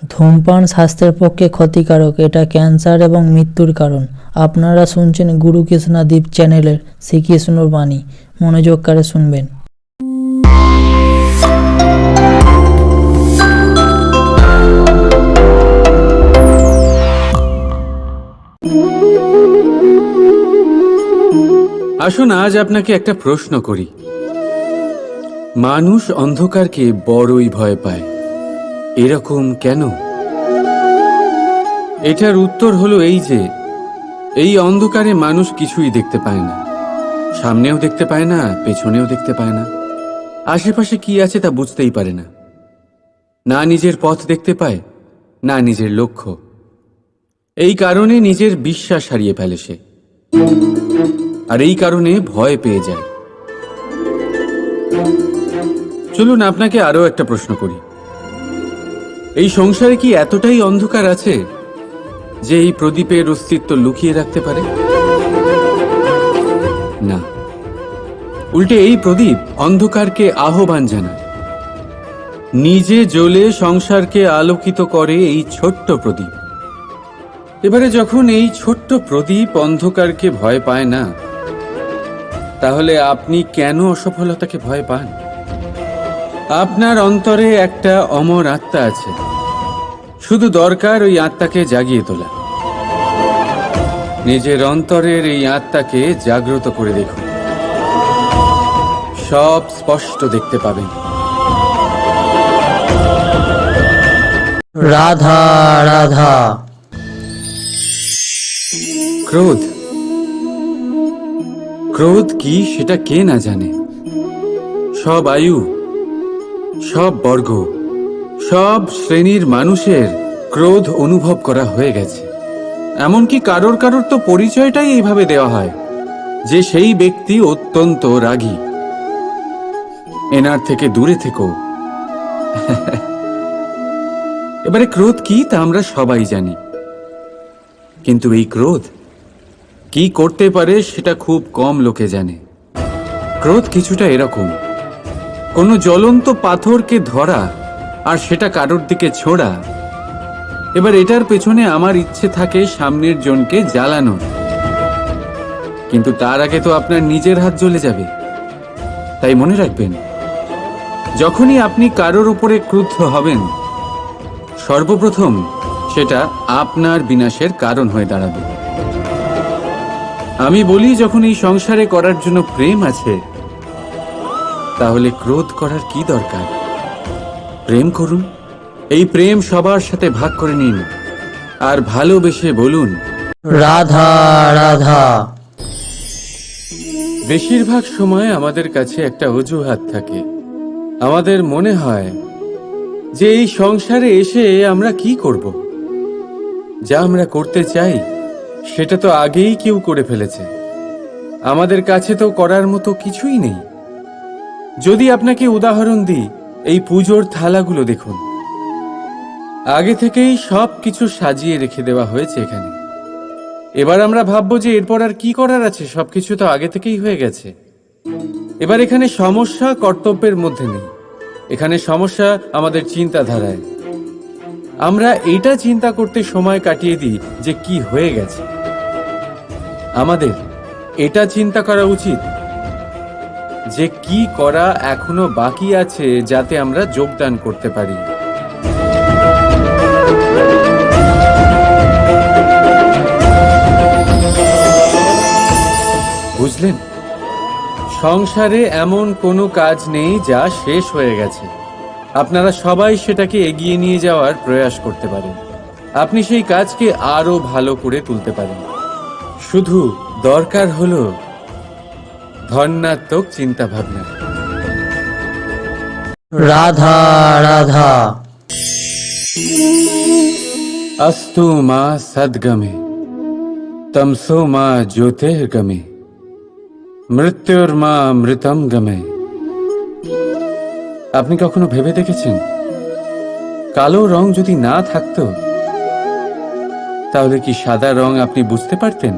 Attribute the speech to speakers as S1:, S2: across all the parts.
S1: ধূমপান স্বাস্থ্যের পক্ষে ক্ষতিকারক, এটা ক্যান্সার এবং মৃত্যুর কারণ। আপনারা শুনছেন গুরু কৃষ্ণাদীপ চ্যানেলের শ্রীকৃষ্ণর বাণী, মনোযোগ করে শুনবেন।
S2: আসুন আজ আপনাকে একটা প্রশ্ন করি। মানুষ অন্ধকারকে বড়ই ভয় পায়, এরকম কেন? এটার উত্তর হলো এই যে এই অন্ধকারে মানুষ কিছুই দেখতে পায় না, সামনেও দেখতে পায় না, পেছনেও দেখতে পায় না, আশেপাশে কি আছে তা বুঝতেই পারে না। না নিজের পথ দেখতে পায়, না নিজের লক্ষ্য। এই কারণে নিজের বিশ্বাস হারিয়ে ফেলে সে, আর এই কারণে ভয় পেয়ে যায়। চলুন আপনাকে আরো একটা প্রশ্ন করি। এই সংসারে কি এতটাই অন্ধকার আছে যে এই প্রদীপের অস্তিত্ব লুকিয়ে রাখতে পারে? না, উল্টে এই প্রদীপ অন্ধকারকে আহ্বান জানায়। নিজে জ্বলে সংসারকে আলোকিত করে এই ছোট্ট প্রদীপ। এবারে যখন এই ছোট্ট প্রদীপ অন্ধকারকে ভয় পায় না, তাহলে আপনি কেন অসফলতাকে ভয় পান? আপনার অন্তরে একটা অমর আত্মা আছে, শুধু দরকার ওই আত্মাকে জাগিয়ে তোলা। নিজের অন্তরের এই আত্মাকে জাগ্রত করে দেখুন, সব স্পষ্ট দেখতে পাবেন।
S1: রাধা রাধা।
S2: ক্রোধ, ক্রোধ কি সেটা কে না জানে? সব আয়ু, সব বর্গ, সব শ্রেণীর মানুষের ক্রোধ অনুভব করা হয়ে গেছে। এমনকি কারোর কারোর তো পরিচয়টাই এইভাবে দেওয়া হয় যে সেই ব্যক্তি অত্যন্ত রাগী, এনার থেকে দূরে থেকো। এবারে ক্রোধ কি তা আমরা সবাই জানি, কিন্তু এই ক্রোধ কি করতে পারে সেটা খুব কম লোকে জানে। ক্রোধ কিছুটা এরকম, কোনো জ্বলন্ত পাথরকে ধরা আর সেটা কারোর দিকে ছোড়া। এবার এটার পেছনে আমার ইচ্ছে থাকে সামনের জনকে জ্বালানো, কিন্তু তার আগে তো আপনার নিজের হাত জ্বলে যাবে। তাই মনে রাখবেন, যখনই আপনি কারোর উপরে ক্রুদ্ধ হবেন, সর্বপ্রথম সেটা আপনার বিনাশের কারণ হয়ে দাঁড়াবে। আমি বলি, যখন এই সংসারে করার জন্য প্রেম আছে, তাহলে ক্রোধ করার কি দরকার? প্রেম করুন, এই প্রেম সবার সাথে ভাগ করে নিন, আর ভালোবেসে বলুন
S1: রাধা রাধা।
S2: বেশিরভাগ সময় আমাদের কাছে একটা অজুহাত থাকে। আমাদের মনে হয় যে এই সংসারে এসে আমরা কি করব? যা আমরা করতে চাই সেটা তো আগেই কেউ করে ফেলেছে, আমাদের কাছে তো করার মতো কিছুই নেই। যদি আপনাকে উদাহরণ দিই, এই পুজোর থালাগুলো দেখুন, আগে থেকেই সব কিছু সাজিয়ে রেখে দেওয়া হয়েছে এখানে। এবার আমরা ভাববো যে এরপর আর কি করার আছে, সবকিছু তো আগে থেকেই হয়ে গেছে। এবার এখানে সমস্যা কর্তব্যের মধ্যে নেই, এখানে সমস্যা আমাদের চিন্তাধারায়। আমরা এটা চিন্তা করতে সময় কাটিয়ে দিই যে কি হয়ে গেছে। আমাদের এটা চিন্তা করা উচিত যে কি করা এখনো বাকি আছে, যাতে আমরা যোগদান করতে পারি। বুঝলেন, সংসারে এমন কোনো কাজ নেই যা শেষ হয়ে গেছে। আপনারা সবাই সেটাকে এগিয়ে নিয়ে যাওয়ার প্রয়াস করতে পারেন। আপনি সেই কাজকে আরো ভালো করে তুলতে পারেন। শুধু দরকার হলো ধন্যাত্মক চিন্তা ভাবনা।
S1: রাধা রাধা।
S2: अस्तु मा सद्गमे तमसो मा ज्योतिर्गमे মৃত্যুর্মা মৃতম গমে। আপনি কখনো ভেবে দেখেছেন, কালো রং যদি না থাকতো, তাহলে কি সাদা রং আপনি বুঝতে পারতেন?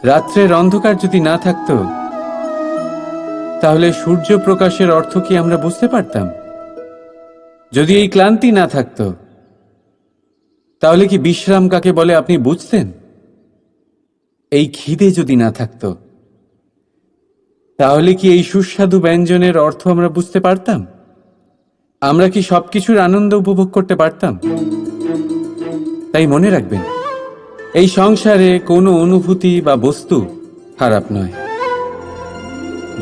S2: রাত্রের অন্ধকার যদি না থাকতো, তাহলে সূর্য প্রকাশের অর্থ কি আমরা বুঝতে পারতাম? যদি এই ক্লান্তি না থাকতো, তাহলে কি বিশ্রাম কাকে বলে আপনি বুঝতেন? এই খিদে যদি না থাকতো, তাহলে কি এই সুস্বাদু ব্যঞ্জনের অর্থ আমরা বুঝতে পারতাম? আমরা কি সবকিছুর আনন্দ উপভোগ করতে পারতাম? তাই মনে রাখবেন, এই সংসারে কোনো অনুভূতি বা বস্তু খারাপ নয়।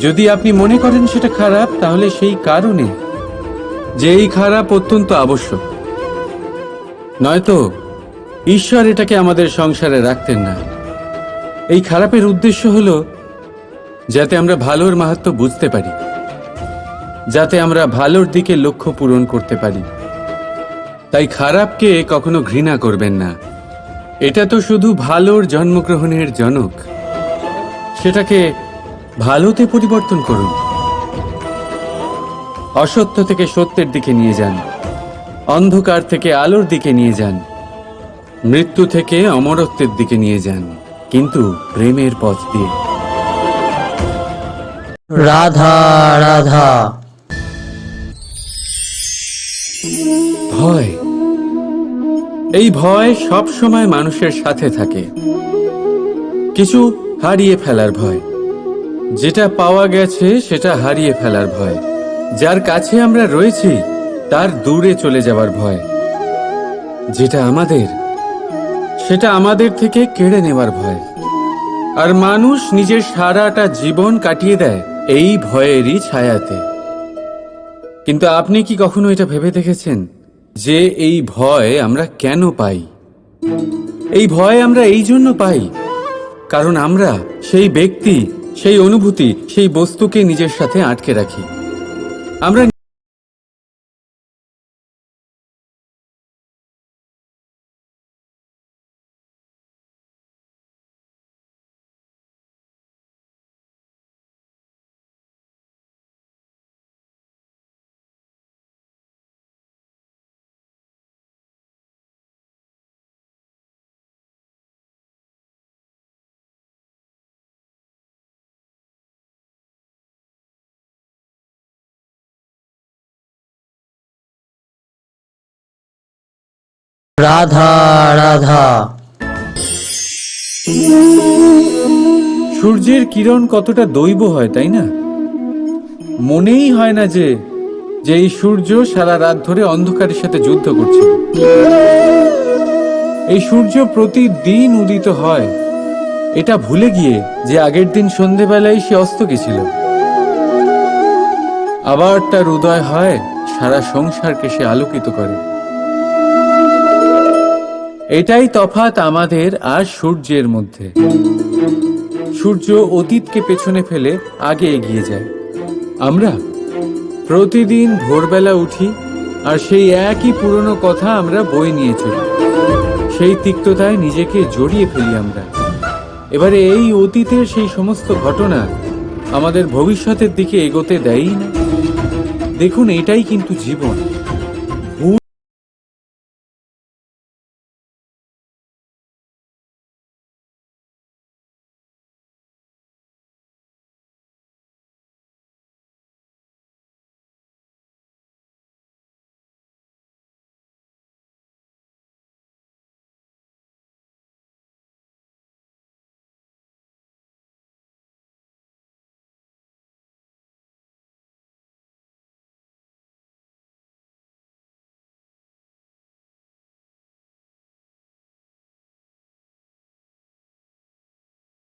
S2: যদি আপনি মনে করেন সেটা খারাপ, তাহলে সেই কারণে যে এই খারাপ অত্যন্ত আবশ্যক, নয়তো ঈশ্বর এটাকে আমাদের সংসারে রাখতেন না। এই খারাপের উদ্দেশ্য হলো যাতে আমরা ভালোর মাহাত্ম্য বুঝতে পারি, যাতে আমরা ভালোর দিকে লক্ষ্য পূরণ করতে পারি। তাই খারাপকে কখনো ঘৃণা করবেন না। এটা তো শুধু ভালোর জন্মগ্রহণের জনক। সেটাকে ভালোতে পরিবর্তন করুন। অসত্য থেকে সত্যের দিকে নিয়ে যান, অন্ধকার থেকে আলোর দিকে নিয়ে যান, মৃত্যু থেকে অমরত্বের দিকে নিয়ে যান, কিন্তু প্রেমের পথ দিয়ে।
S1: রাধা রাধা।
S2: ভয়, এই ভয় সব সময় মানুষের সাথে থাকে। কিছু হারিয়ে ফেলার ভয়, যেটা পাওয়া গেছে সেটা হারিয়ে ফেলার ভয়, যার কাছে আমরা রয়েছি তার দূরে চলে যাওয়ার ভয়, যেটা আমাদের সেটা আমাদের থেকে কেড়ে নেওয়ার ভয়। আর মানুষ নিজের সারাটা জীবন কাটিয়ে দেয় এই ভয়েরই ছায়াতে। কিন্তু আপনি কি কখনো এটা ভেবে দেখেছেন যে এই ভয় আমরা কেন পাই? এই ভয় আমরা এই জন্য পাই কারণ আমরা সেই ব্যক্তি, সেই অনুভূতি, সেই বস্তুকে নিজের সাথে আটকে রাখি। আমরা
S1: রাধা রাধা।
S2: সূর্যের কিরণ কতটা দৈব হয়, তাই না? মনেই হয় না যে এই সূর্য সারা রাত ধরে অন্ধকারের সাথে যুদ্ধ করছে। এই সূর্য প্রতিদিন উদিত হয়, এটা ভুলে গিয়ে যে আগের দিন সন্ধেবেলায় সে অস্ত গেছিল। আবার তার উদয় হয়, সারা সংসারকে সে আলোকিত করে। এটাই তফাৎ আমাদের আর সূর্যের মধ্যে। সূর্য অতীতকে পেছনে ফেলে আগে এগিয়ে যায়। আমরা প্রতিদিন ভোরবেলা উঠি আর সেই একই পুরনো কথা আমরা বয়ে নিয়ে চলি। সেই তিক্ততায় নিজেকে জড়িয়ে ফেলি আমরা। এবারে এই অতীতের সেই সমস্ত ঘটনা আমাদের ভবিষ্যতের দিকে এগোতে দেয়ই না। দেখুন, এটাই কিন্তু জীবন।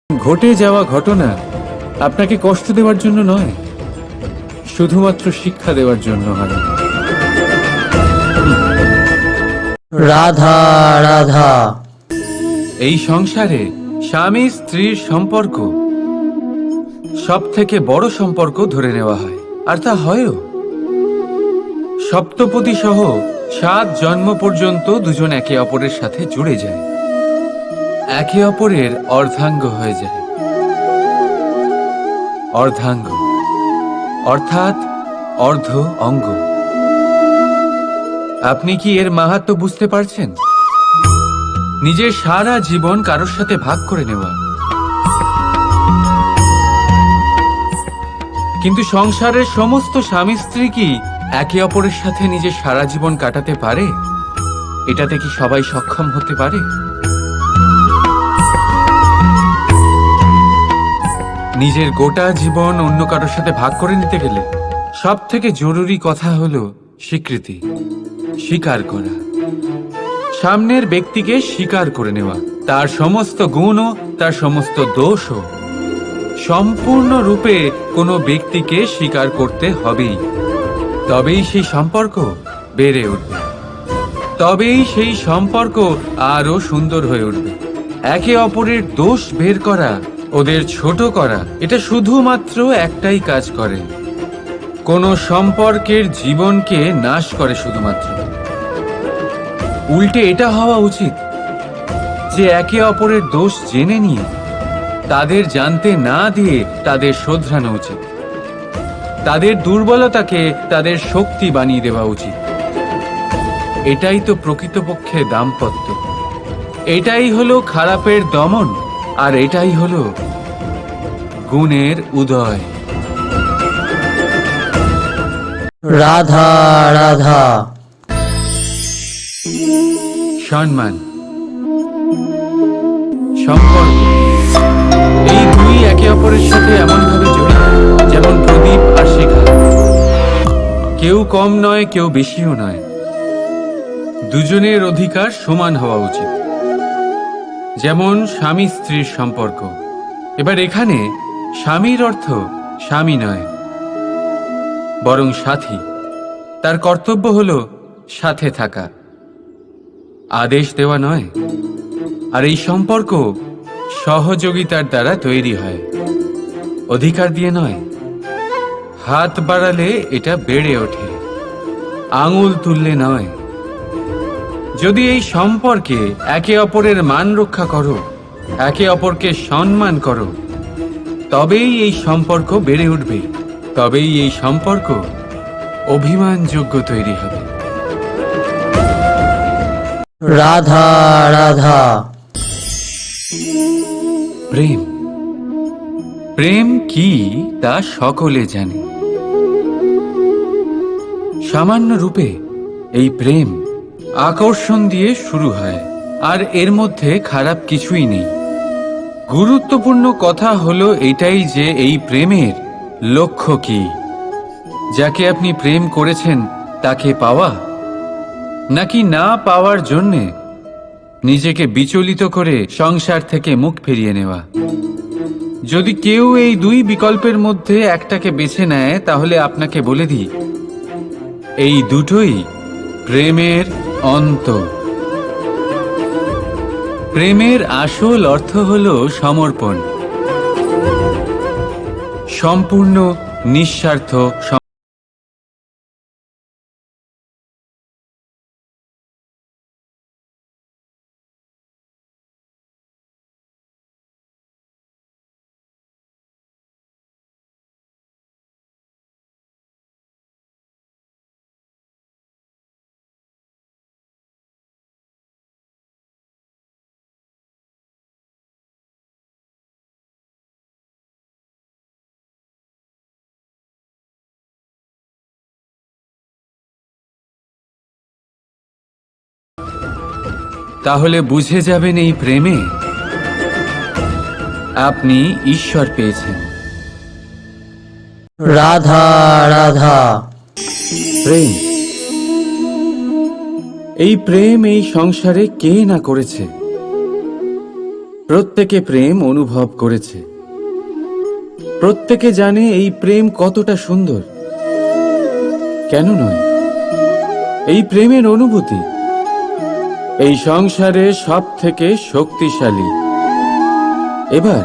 S2: ঘটে যাওয়া ঘটনা আপনাকে কষ্ট দেওয়ার জন্য নয়, শুধুমাত্র শিক্ষা দেওয়ার জন্য হয়।
S1: রাধা রাধা।
S2: এই সংসারে স্বামী স্ত্রীর সম্পর্ক সব থেকে বড় সম্পর্ক ধরে নেওয়া হয়, আর তা হয়ও। সপ্তপদী সহ 7 জন্ম পর্যন্ত দুজন একে অপরের সাথে জুড়ে যায়, একে অপরের অর্ধাঙ্গ হয়ে যায়। অর্ধাঙ্গ অর্থাৎ অর্ধ অঙ্গ। আপনি কি এর মাহাত্ম্য বুঝতে পারছেন? নিজের সারা জীবন কারোর সাথে ভাগ করে নেওয়া। কিন্তু সংসারের সমস্ত স্বামী স্ত্রী কি একে অপরের সাথে নিজের সারা জীবন কাটাতে পারে? এটাতে কি সবাই সক্ষম হতে পারে? নিজের গোটা জীবন অন্য কারোর সাথে ভাগ করে নিতে গেলে সব থেকে জরুরি কথা হলো স্বীকৃতি, স্বীকার করা। সামনের ব্যক্তিকে স্বীকার করে নেওয়া, তার সমস্ত গুণও তার সমস্ত দোষও। সম্পূর্ণরূপে কোনো ব্যক্তিকে স্বীকার করতে হবেই, তবেই সেই সম্পর্ক বেড়ে উঠবে, তবেই সেই সম্পর্ক আরো সুন্দর হয়ে উঠবে। একে অপরের দোষ বের করা, ওদের ছোট করা, এটা শুধুমাত্র একটাই কাজ করে, কোনো সম্পর্কের জীবনকে নাশ করে শুধুমাত্র। উল্টে এটা হওয়া উচিত যে একে অপরের দোষ জেনে নিয়ে তাদের জানতে না দিয়ে তাদের শোধরানো উচিত, তাদের দুর্বলতাকে তাদের শক্তি বানিয়ে দেওয়া উচিত। এটাই তো প্রকৃতপক্ষে দাম্পত্য, এটাই হলো খারাপের দমন, আর এটাই হলো গুণের উদয়।
S1: রাধা রাধা।
S2: সম্মান, সম্পর্ক, এই দুই একে অপরের সাথে এমন ভাবে জড়িত যেমন প্রদীপ আর শিখা। কেউ কম নয়, কেউ বেশিও নয়, দুজনের অধিকার সমান হওয়া উচিত। যেমন স্বামী স্ত্রীর সম্পর্ক। এবার এখানে স্বামীর অর্থ স্বামী নয়, বরং সাথী। তার কর্তব্য হলো সাথে থাকা, আদেশ দেওয়া নয়। আর এই সম্পর্ক সহযোগিতার দ্বারা তৈরি হয়, অধিকার দিয়ে নয়। হাত বাড়ালে এটা বেড়ে ওঠে, আঙুল তুললে নয়। যদি এই সম্পর্কে একে অপরের মান রক্ষা করো, একে অপরকে সম্মান করো, তবেই এই সম্পর্ক বেড়ে উঠবে, তবেই এই সম্পর্ক অভিমানযোগ্য তৈরি হবে।
S1: রাধা রাধা।
S2: প্রেম, প্রেম কি তা সকলে জানে। সামান্য রূপে এই প্রেম আকর্ষণ দিয়ে শুরু হয়, আর এর মধ্যে খারাপ কিছুই নেই। গুরুত্বপূর্ণ কথা হলো এটাই যে এই প্রেমের লক্ষ্য কি। যাকে আপনি প্রেম করেছেন তাকে পাওয়া, নাকি না পাওয়ার জন্যে নিজেকে বিচলিত করে সংসার থেকে মুখ ফিরিয়ে নেওয়া। যদি কেউ এই দুই বিকল্পের মধ্যে একটাকে বেছে নেয়, তাহলে আপনাকে বলে দিই, এই দুটোই প্রেমের অন্ত। প্রেমের আসল অর্থ হলো সমর্পণ, সম্পূর্ণ নিঃস্বার্থ। তাহলে বুঝে যাবেন এই প্রেমে আপনি ঈশ্বর পেয়েছেন।
S1: রাধা রাধা।
S2: প্রেম, এই প্রেম এই সংসারে কে না করেছে। প্রত্যেকে প্রেম অনুভব করেছে, প্রত্যেকে জানে এই প্রেম কতটা সুন্দর। কেন নয়, এই প্রেমের অনুভূতি এই সংসারে সব থেকে শক্তিশালী। এবার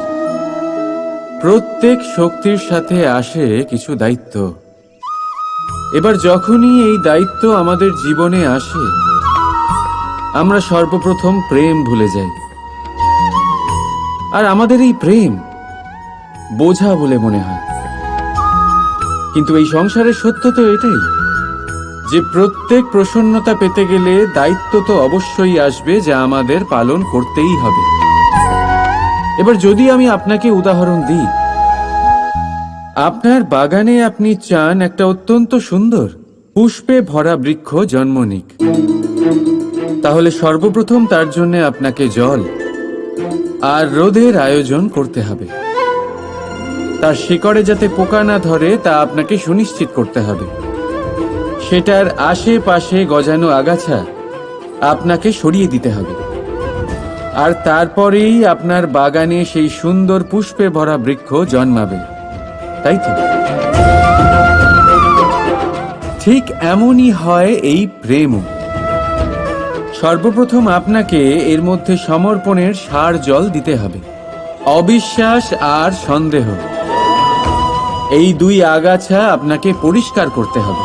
S2: প্রত্যেক শক্তির সাথে আসে কিছু দায়িত্ব। এবার যখনই এই দায়িত্ব আমাদের জীবনে আসে, আমরা সর্বপ্রথম প্রেম ভুলে যাই। আর আমাদের এই প্রেম বোঝা বলে মনে হয়। কিন্তু এই সংসারের সত্য তো এটাই যে প্রত্যেক প্রসন্নতা পেতে গেলে দায়িত্ব তো অবশ্যই আসবে, যা আমাদের পালন করতেই হবে। এবার যদি আমি আপনাকে উদাহরণ দিই, আপনার বাগানে আপনি চান একটা অত্যন্ত সুন্দর পুষ্পে ভরা বৃক্ষ জন্ম নিক। তাহলে সর্বপ্রথম তার জন্য আপনাকে জল আর রোদের আয়োজন করতে হবে। তার শিকড়ে যাতে পোকা না ধরে তা আপনাকে সুনিশ্চিত করতে হবে। সেটার আশেপাশে গজানো আগাছা আপনাকে সরিয়ে দিতে হবে। আর তারপরেই আপনার বাগানে সেই সুন্দর পুষ্পে ভরা বৃক্ষ জন্মাবে, তাই তো? ঠিক এমনই হয় এই প্রেমও। সর্বপ্রথম আপনাকে এর মধ্যে সমর্পণের সার জল দিতে হবে। অবিশ্বাস আর সন্দেহ, এই দুই আগাছা আপনাকে পরিষ্কার করতে হবে।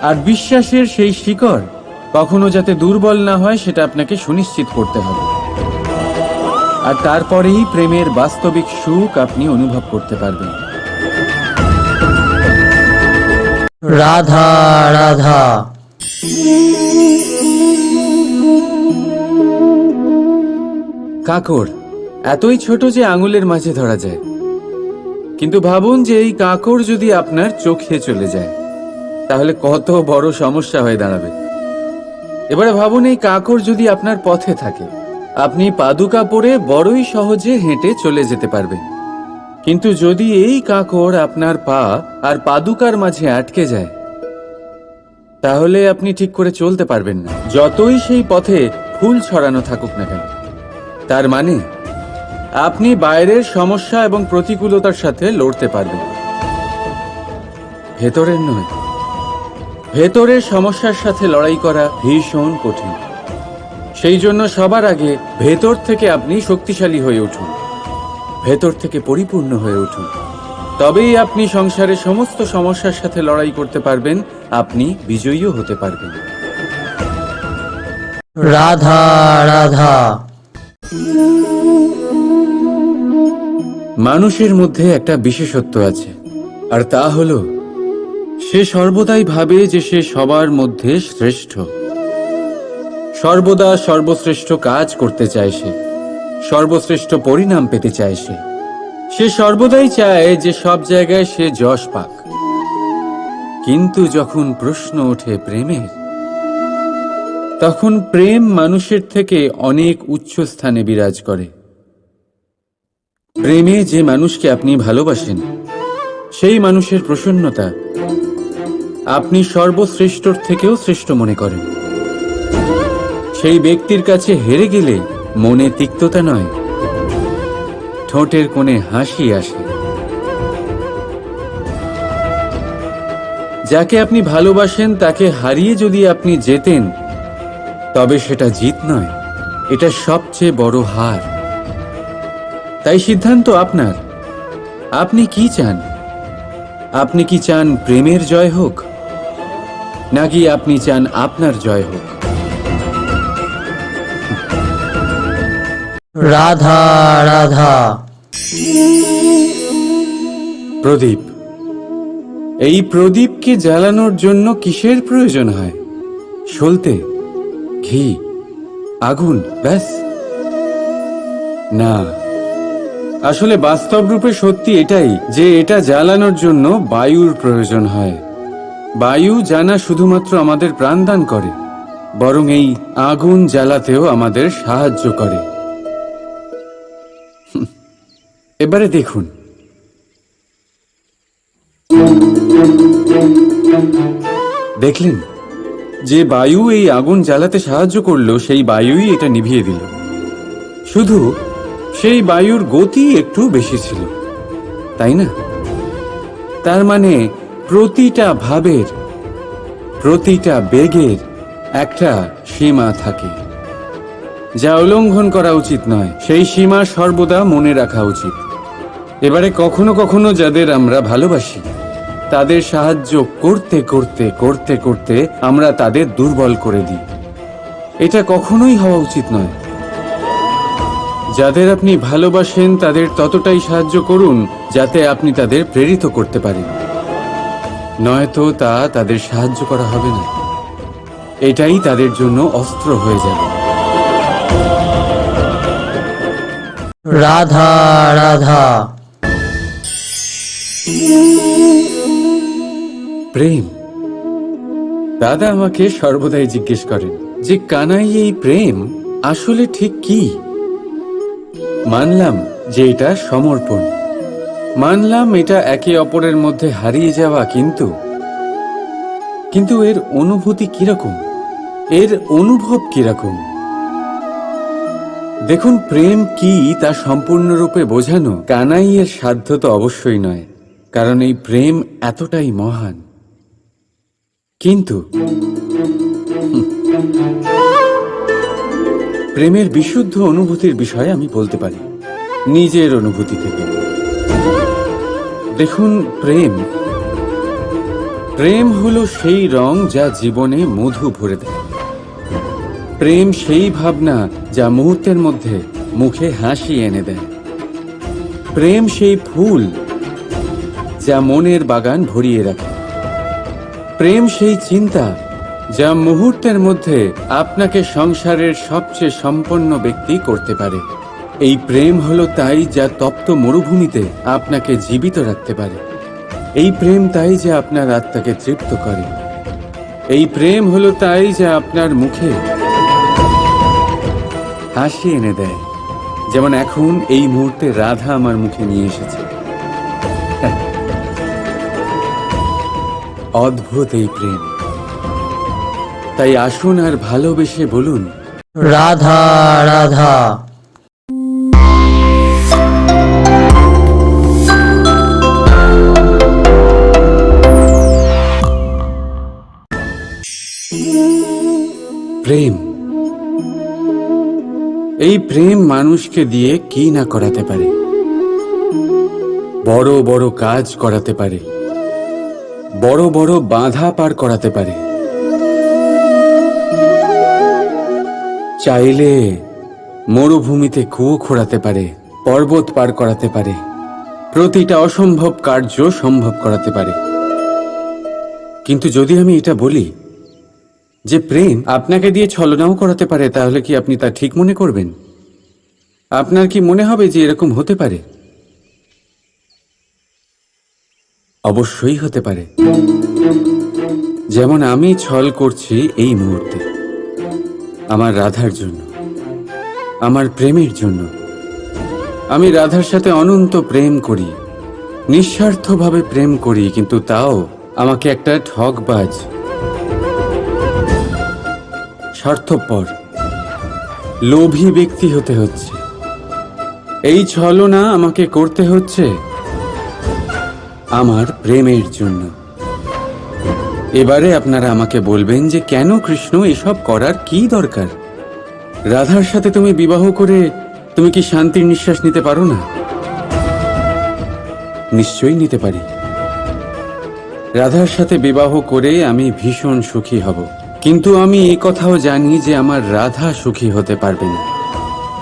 S2: আর বিশ্বাসের সেই শিকড় কখনো যাতে দুর্বল না হয় সেটা আপনাকে সুনিশ্চিত করতে হবে। আর তারপরেই প্রেমের বাস্তবিক সুখ আপনি অনুভব করতে পারবেন।
S1: রাধা রাধা।
S2: কাঁকড় এতই ছোট যে আঙুলের মাঝে ধরা যায়, কিন্তু ভাবুন যে এই কাঁকড় যদি আপনার চোখে চলে যায় তাহলে কত বড় সমস্যা হয়ে দাঁড়াবে। এবারে ভাবুন এই কাঁকড় যদি আপনার পথে থাকে, আপনি পাদুকা পরে বড়ই সহজে হেঁটে চলে যেতে পারবেন। কিন্তু যদি এই কাঁকড় আপনার পা আর পাদুকার মাঝে আটকে যায় তাহলে আপনি ঠিক করে চলতে পারবেন না, যতই সেই পথে ফুল ছড়ানো থাকুক না কেন। তার মানে আপনি বাইরের সমস্যা এবং প্রতিকূলতার সাথে লড়তে পারবেন, ভেতরের নয়। ভেতরের সমস্যার সাথে লড়াই করা ভীষণ কঠিন। সেই জন্য সবার আগে ভেতর থেকে আপনি শক্তিশালী হয়ে উঠুন, ভেতর থেকে পরিপূর্ণ হয়ে উঠুন। তবেই আপনি সংসারের সমস্ত সমস্যার সাথে লড়াই করতে পারবেন, আপনি বিজয়ীও হতে পারবেন।
S1: রাধা রাধা।
S2: মানুষের মধ্যে একটা বিশেষত্ব আছে, আর তা হলো সে সর্বদাই ভাবে যে সে সবার মধ্যে শ্রেষ্ঠ। সর্বদা সর্বশ্রেষ্ঠ কাজ করতে চায় সে, সর্বশ্রেষ্ঠ পরিণাম পেতে চায় সে। সে সর্বদাই চায় যে সব জায়গায় সে যশ পাক। কিন্তু যখন প্রশ্ন ওঠে প্রেমের, তখন প্রেম মানুষের থেকে অনেক উচ্চ স্থানে বিরাজ করে। প্রেমে যে মানুষকে আপনি ভালোবাসেন সেই মানুষের প্রসন্নতা আপনি সর্বশ্রেষ্ঠর থেকেও শ্রেষ্ঠ মনে করেন। সেই ব্যক্তির কাছে হেরে গেলে মনে তিক্ততা নয়, ঠোঁটের কোণে হাসি আসে। যাকে আপনি ভালোবাসেন তাকে হারিয়ে যদি আপনি জেতেন তবে সেটা জিত নয়, এটা সবচেয়ে বড় হার। তাই সিদ্ধান্ত আপনার। আপনি কি চান? আপনি কি চান প্রেমের জয় হোক, নাকি আপনি চান আপনার জয় হোক?
S1: রাধা রাধা।
S2: প্রদীপ, এই প্রদীপকে জ্বালানোর জন্য কিসের প্রয়োজন হয়? সলতে, ঘি, আগুন, ব্যাস? না, আসলে বাস্তব রূপে সত্যি এটাই যে এটা জ্বালানোর জন্য বায়ুর প্রয়োজন হয়। বায়ু জানা শুধুমাত্র আমাদের প্রাণদান করে, বরং এই আগুন জ্বালাতেও আমাদের সাহায্য করে। এবারে দেখুন, দেখলেন যে বায়ু এই আগুন জ্বালাতে সাহায্য করলো, সেই বায়ুই এটা নিভিয়ে দিল। শুধু সেই বায়ুর গতি একটু বেশি ছিল, তাই না? তার মানে প্রতিটা ভাবের, প্রতিটা বেগের একটা সীমা থাকে, যা উল্লঙ্ঘন করা উচিত নয়। সেই সীমা সর্বদা মনে রাখা উচিত। এবারে কখনো কখনো যাদের আমরা ভালোবাসি তাদের সাহায্য করতে করতে করতে করতে আমরা তাদের দুর্বল করে দিই। এটা কখনোই হওয়া উচিত নয়। যাদের আপনি ভালোবাসেন তাদের ততটাই সাহায্য করুন যাতে আপনি তাদের প্রেরিত করতে পারেন, নয়তো তা তাদের সাহায্য করা হবে না, এটাই তাদের জন্য অস্ত্র হয়ে যাবে।
S1: রাধা রাধা।
S2: প্রেম। দাদা আমাকে সর্বদাই জিজ্ঞেস করেন যে কানাই এই প্রেম আসলে ঠিক কি। মানলাম যে এটা সমর্পণ, মানলাম এটা একে অপরের মধ্যে হারিয়ে যাওয়া, কিন্তু এর অনুভূতি কিরকম, এর অনুভব কিরকম? দেখুন, প্রেম কি তা সম্পূর্ণরূপে বোঝানো কানাইয়ের সাধ্য তো অবশ্যই নয়, কারণ এই প্রেম এতটাই মহান। কিন্তু প্রেমের বিশুদ্ধ অনুভূতির বিষয়ে আমি বলতে পারি নিজের অনুভূতি থেকে। দেখুন, প্রেম হলো সেই রং যা জীবনে মধু ভরে দেয়। প্রেম সেই ভাবনা যা মুহূর্তের মধ্যে মুখে হাসি এনে দেয়। প্রেম সেই ফুল যা মনের বাগান ভরিয়ে রাখে। প্রেম সেই চিন্তা যা মুহূর্তের মধ্যে আপনাকে সংসারের সবচেয়ে সম্পন্ন ব্যক্তি করতে পারে। এই প্রেম হলো তাই যা তপ্ত মরুভূমিতে আপনাকে জীবিত রাখতে পারে। এই প্রেম তাই যা আপনার আত্মাকে তৃপ্ত করে। এই প্রেম হলো তাই যা আপনার মুখে হাসি এনে দেয়, যেমন এখন এই মুহূর্তে রাধা আমার মুখে নিয়ে এসেছে। অদ্ভুত এই প্রেম। তাই আসুন আর ভালোবেসে বলুন,
S1: রাধা রাধা।
S2: প্রেম, এই প্রেম মানুষকে দিয়ে কি না করাতে পারে। বড় বড় কাজ করাতে পারে, বড় বড় বাধা পার করাতে পারে। চাইলে মরুভূমিতে কুয়ো খোঁড়াতে পারে, পর্বত পার করাতে পারে, প্রতিটা অসম্ভব কার্য সম্ভব করাতে পারে। কিন্তু যদি আমি এটা বলি যে প্রেম আপনাকে দিয়ে ছলনাও করাতে পারে, তাহলে কি আপনি তা ঠিক মনে করবেন? আপনার কি মনে হবে যে এরকম হতে পারে? অবশ্যই হতে পারে। যেমন আমি ছল করছি এই মুহূর্তে আমার রাধার জন্য, আমার প্রেমের জন্য। আমি রাধার সাথে অনন্ত প্রেম করি, নিঃস্বার্থভাবে প্রেম করি, কিন্তু তাও আমাকে একটা ঠকবাজ, স্বার্থপর, লোভী ব্যক্তি হতে হচ্ছে। এই ছলনা আমাকে করতে হচ্ছে আমার প্রেমের জন্য। এবারে আপনারা আমাকে বলবেন যে কেন কৃষ্ণ এসব করার কি দরকার? রাধার সাথে তুমি বিবাহ করে তুমি কি শান্তির নিঃশ্বাস নিতে পারো না? নিশ্চয়ই নিতে পারি। রাধার সাথে বিবাহ করে আমি ভীষণ সুখী হব, কিন্তু আমি এই কথাও জানি যে আমার রাধা সুখী হতে পারবে না।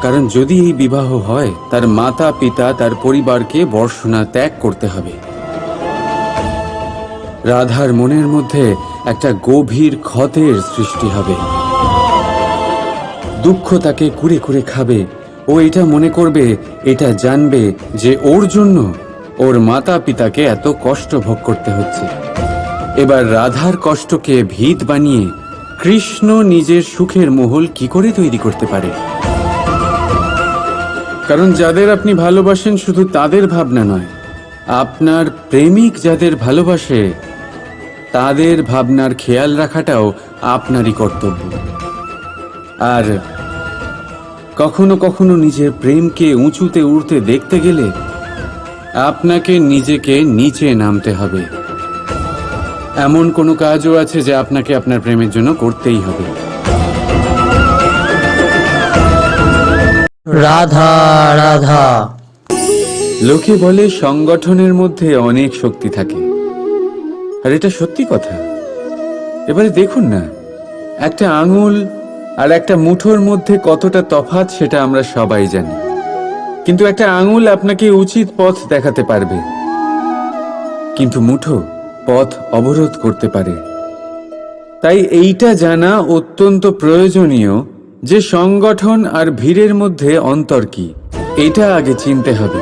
S2: কারণ যদি এই বিবাহ হয়, তার মাতা পিতা, তার পরিবারকে বর্ষণা ত্যাগ করতে হবে। রাধার মনের মধ্যে একটা গভীর ক্ষতের সৃষ্টি হবে। দুঃখ তাকে কুরে কুরে খাবে। ও এটা মনে করবে, এটা জানবে যে ওর জন্য ওর মাতা পিতাকে এত কষ্ট ভোগ করতে হচ্ছে। এবার রাধার কষ্টকে ভিত বানিয়ে কৃষ্ণ নিজের সুখের মহল কি করে তৈরি করতে পারে? কারণ যাদের আপনি ভালোবাসেন শুধু তাদের ভাবনা নয়, আপনার প্রেমিক যাদের ভালোবাসে তাদের ভাবনার খেয়াল রাখাটাও আপনারই কর্তব্য। আর কখনো কখনো নিজের প্রেমকে উঁচুতে উঠতে দেখতে গেলে আপনাকে নিজেকে নিচে নামতে হবে। এমন কোনো কাজও আছে যা আপনাকে আপনার প্রেমের জন্য করতেই হবে।
S1: রাধা রাধা।
S2: লোকে বলে সংগঠনের মধ্যে অনেক শক্তি থাকে, আর এটা সত্যি কথা। এবারে দেখুন না, একটা আঙুল আর একটা মুঠোর মধ্যে কতটা তফাৎ সেটা আমরা সবাই জানি, কিন্তু একটা আঙুল আপনাকে উচিত পথ দেখাতে পারবে, কিন্তু মুঠো পথ অবরোধ করতে পারে। তাই এইটা জানা অত্যন্ত প্রয়োজনীয় যে সংগঠন আর ভিড়ের মধ্যে অন্তর কি, এটা আগে চিনতে হবে।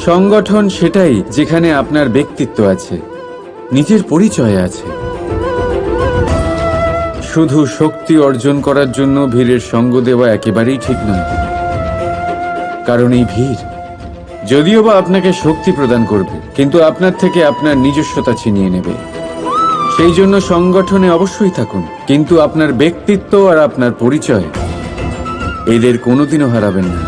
S2: সংগঠন সেটাই যেখানে আপনার ব্যক্তিত্ব আছে, নিজের পরিচয় আছে। শুধু শক্তি অর্জন করার জন্য ভিড়ের সঙ্গ দেওয়া একেবারেই ঠিক নয়, কারণ এই ভিড় যদিও বা আপনাকে শক্তি প্রদান করবে, কিন্তু আপনার থেকে আপনার নিজস্বতা ছিনিয়ে নেবে। সেই জন্য সংগঠনে অবশ্যই থাকুন, কিন্তু আপনার ব্যক্তিত্ব আর আপনার পরিচয় এদের কোনোদিনও হারাবেন না।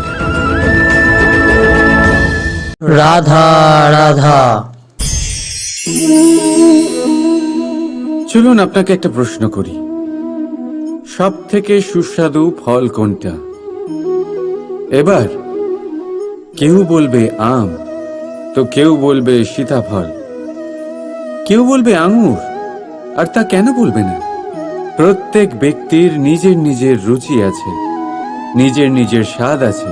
S1: রাধা রাধা।
S2: চলুন আপনাকে একটা প্রশ্ন করি, সব থেকে সুস্বাদু ফল কোনটা? এবার কেউ বলবে আম, তো কেউ বলবে সীতাফল, কেউ বলবে আঙুর। আর তা কেন বলবে না? প্রত্যেক ব্যক্তির নিজের নিজের রুচি আছে, নিজের নিজের স্বাদ আছে।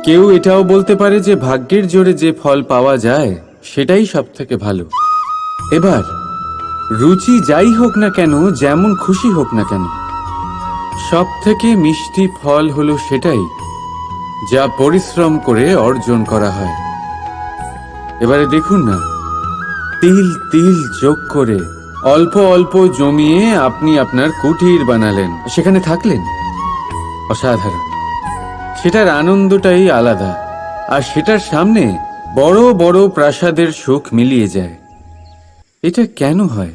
S2: কেউ এটাও বলতে পারে যে ভাগ্যের জোরে যে ফল পাওয়া যায় সেটাই সব থেকে ভালো। এবার রুচি যাই হোক না কেন, যেমন খুশি হোক না কেন, সব থেকে মিষ্টি ফল হলো সেটাই যা পরিশ্রম করে অর্জন করা হয়। এবারে দেখুন না, তিল তিল যোগ করে অল্প অল্প জমিয়ে আপনি আপনার কুটির বানালেন, সেখানে থাকলেন, অসাধারণ। সেটার আনন্দটাই আলাদা, আর সেটার সামনে বড় বড় প্রাসাদের সুখ মিলিয়ে যায়। এটা কেন হয়?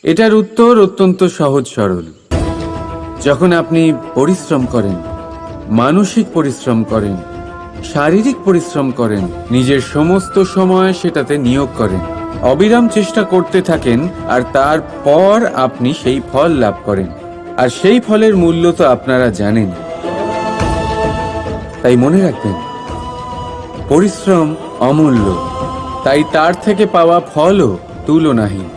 S2: এটার উত্তর অত্যন্ত সহজ সরল। যখন আপনি পরিশ্রম করেন, মানসিক পরিশ্রম করেন, শারীরিক পরিশ্রম করেন, নিজের সমস্ত সময় সেটাতে নিয়োগ করেন, অবিরাম চেষ্টা করতে থাকেন, আর তারপর আপনি সেই ফল লাভ করেন। আর সেই ফলের মূল্য তো আপনারা জানেন। তাই মনে রাখবেন, পরিশ্রম অমূল্য, তাই তার থেকে পাওয়া ফলও তুলনাহীন।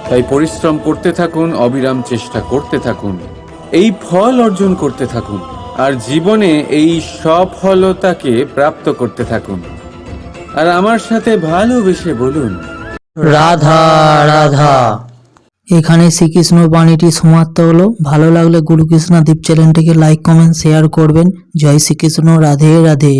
S2: তাই পরিশ্রম করতে থাকুন, অবিরাম চেষ্টা করতে থাকুন, এই ফল অর্জন করতে থাকুন, আর জীবনে এই সফলতাকে প্রাপ্ত করতে থাকুন। আর আমার সাথে ভালোবেসে বলুন,
S1: রাধা রাধা। এখানে শ্রীকৃষ্ণ বাণীটি সমাপ্ত হলো। ভালো লাগলে গুরুকৃষ্ণা দীপ চ্যানেলটিকে লাইক, কমেন্ট, শেয়ার করবেন। জয় শ্রীকৃষ্ণ। রাধে রাধে।